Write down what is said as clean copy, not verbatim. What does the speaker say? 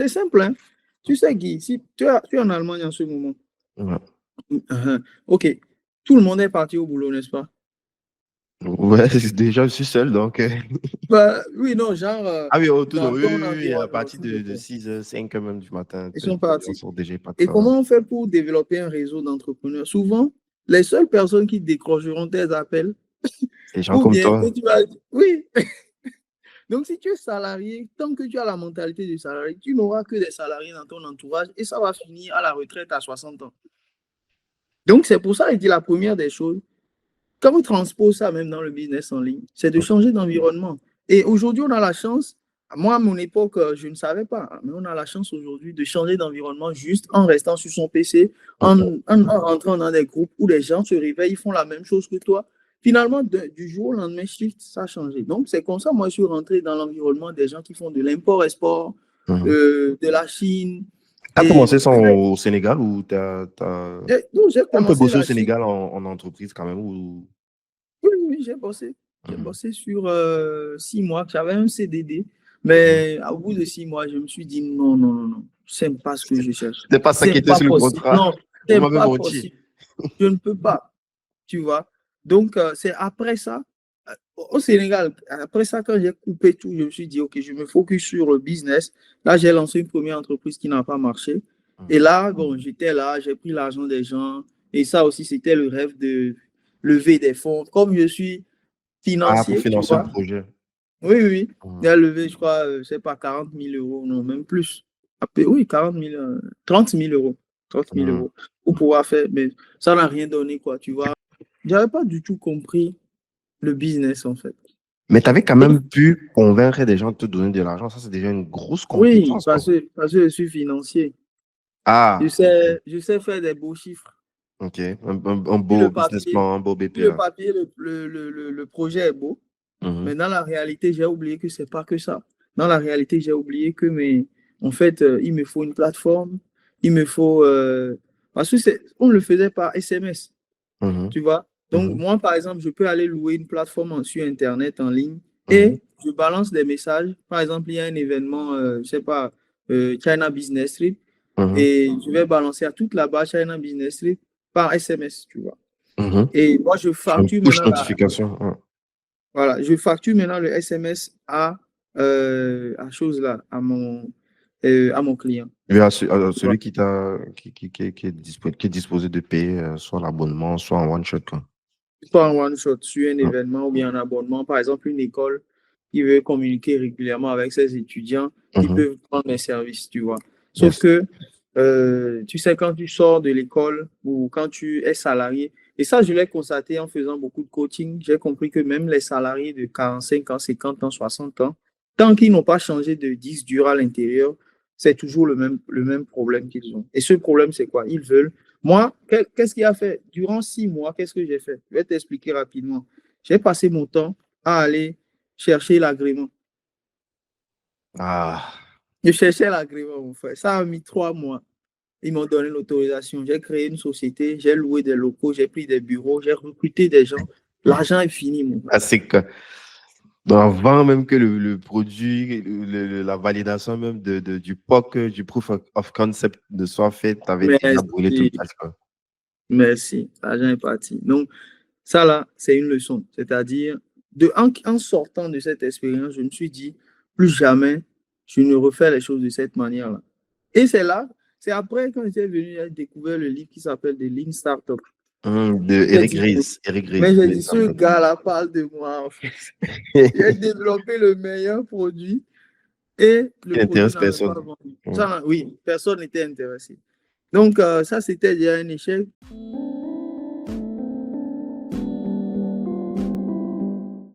C'est simple, hein. Tu sais, Guy, si tu es en Allemagne en ce moment, Ouais. ok, tout le monde est parti au boulot, n'est-ce pas? Ouais, déjà, je suis seul, donc. Bah, oui, non, genre, Ah oui, autour de dans oui, ton oui, oui, à environnement, partir s'il te de plaît. 6h, 5h même du matin, Ils sont les gens partis. sont déjà pas de Et travail. comment on fait pour développer un réseau d'entrepreneurs? Souvent, les seules personnes qui décrocheront tes appels, Les gens ou comme bien que toi. tu vas... Oui. Donc, si tu es salarié, tant que tu as la mentalité du salarié, tu n'auras que des salariés dans ton entourage et ça va finir à la retraite à 60 ans. Donc, c'est pour ça que je dis la première des choses, quand on transpose ça même dans le business en ligne, c'est de changer d'environnement. Et aujourd'hui, on a la chance, moi, à mon époque, je ne savais pas, mais on a la chance aujourd'hui de changer d'environnement juste en restant sur son PC, en rentrant dans des groupes où les gens se réveillent, ils font la même chose que toi. Finalement, du jour au lendemain, shift, ça a changé. Donc, c'est comme ça, moi, je suis rentré dans l'environnement des gens qui font de l'import-export, Mhm. de la Chine. Tu as Et commencé ça au Sénégal ou donc, j'ai un peu commencé bossé au la Chine. Sénégal en entreprise quand même ou... Oui, oui, j'ai bossé. J'ai Mhm. bossé sur 6 mois. J'avais un CDD. Mhm. Mais au bout de 6 mois, je me suis dit non, non, non, non. C'est pas ce que je cherche. C'était pas ça qui C'est était pas sur le possible. contrat. Non, Vous c'est m'avez pas menti. possible. Je ne peux pas. Tu vois. Donc, c'est après ça, au Sénégal, après ça, quand j'ai coupé tout, je me suis dit, OK, je me focus sur le business. Là, j'ai lancé une première entreprise qui n'a pas marché. Et Mhm. là, bon, j'étais là, j'ai pris l'argent des gens. Et ça aussi, c'était le rêve de lever des fonds. Comme je suis Ah, pour financier, tu financer le vois. projet. Oui, oui, oui. Il Mhm. a levé, je crois, je sais pas, 40 000 euros, non, même plus. Oui, 40 000, 30 000 euros. 30 000 Mhm. euros pour pouvoir faire, mais ça n'a rien donné, quoi, tu vois. J'avais pas du tout compris le business, en fait. Mais tu avais quand Et même pu convaincre des gens de te donner de l'argent. Ça, c'est déjà une grosse oui, compétence, quoi. parce que je suis financier. Ah, ok. Je sais faire des beaux chiffres. Ok. Un Sur beau le business papier, plan, un beau sur le BPA. papier, le projet est beau. Mhm. Mais dans la réalité, j'ai oublié que c'est pas que ça. Dans la réalité, j'ai oublié que, mais, en fait, il me faut une plateforme, il me faut, parce que on le faisait par SMS, Mhm. tu vois. Donc, Mhm. moi, par exemple, je peux aller louer une plateforme sur Internet en ligne Mhm. et je balance des messages. Par exemple, il y a un événement, je sais pas, China Business Trip, Mhm. et je vais balancer à toute la base China Business Trip par SMS, tu vois. Mhm. Et moi, je Sur une facture push maintenant notification. Ouais. voilà, je facture maintenant le SMS à chose là, à mon client. Et à, Tu vois. celui qui est disposé de payer soit l'abonnement, soit en one shot, quoi. Pas en one shot, sur un Mhm. événement ou bien un abonnement. Par exemple, une école qui veut communiquer régulièrement avec ses étudiants, ils Mhm. peuvent prendre mes services, tu vois. Sauf Yes. que, tu sais, quand tu sors de l'école ou quand tu es salarié, et ça, je l'ai constaté en faisant beaucoup de coaching, j'ai compris que même les salariés de 45 ans, 50 ans, 60 ans, tant qu'ils n'ont pas changé de disque dur à l'intérieur, c'est toujours le même problème qu'ils ont. Et ce problème, c'est quoi? Ils veulent moi, qu'est-ce qu'il a fait? Durant 6 mois, qu'est-ce que j'ai fait? Je vais t'expliquer rapidement. J'ai passé mon temps à aller chercher l'agrément. Ah. Je cherchais l'agrément, mon frère. Ça a mis 3 mois. Ils m'ont donné l'autorisation. J'ai créé une société, j'ai loué des locaux, j'ai pris des bureaux, j'ai recruté des gens. L'argent est fini, mon frère. Ah, c'est que, avant même que le produit, la validation même du POC, du Proof of Concept ne soit fait, tu avais déjà brûlé tout le Merci. cash, quoi. Merci. L'argent est parti. Donc, ça là, c'est une leçon. C'est-à-dire, en sortant de cette expérience, je me suis dit, plus jamais, je ne refais les choses de cette manière-là. Et c'est là, c'est après, quand j'étais venu, j'ai découvert le livre qui s'appelle The Lean Startup. De J'ai Eric dit, Ries. Eric mais Ries. j'ai dit, ce gars-là parle de moi, en fait. J'ai développé le meilleur produit et le Qui produit n'intéresse n'a même pas personne. vendu. Ouais. Ça, oui, personne n'était intéressé. Donc, ça, c'était déjà un échec.